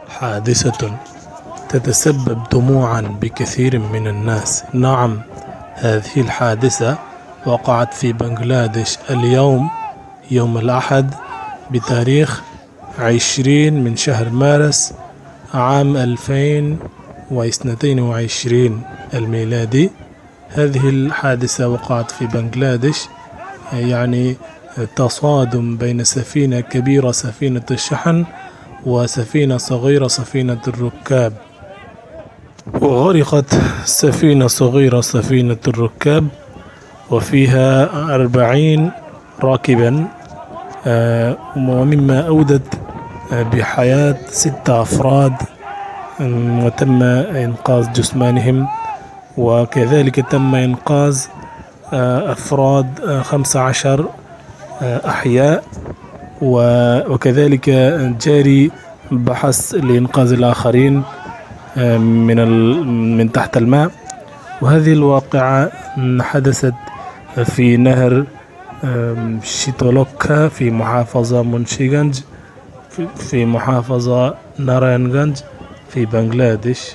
حادثة تتسبب دموعا بكثير من الناس. نعم، هذه الحادثة وقعت في بنغلاديش اليوم، يوم الأحد، بتاريخ 20 من شهر مارس عام 2022 الميلادي. هذه الحادثة وقعت في بنغلاديش، يعني تصادم بين سفينة كبيرة سفينة الشحن وسفينة صغيرة سفينة الركاب، وغرقت سفينة صغيرة سفينة الركاب وفيها 40 راكبا، ومما أودت بحياة 6 أفراد، وتم إنقاذ جثمانهم، وكذلك تم إنقاذ أفراد 15 أحياء، وكذلك جاري بحث لإنقاذ الآخرين من تحت الماء. وهذه الواقعة حدثت في نهر شيتولوكا في محافظة منشيغنج في محافظة نارينغانج في بنغلاديش.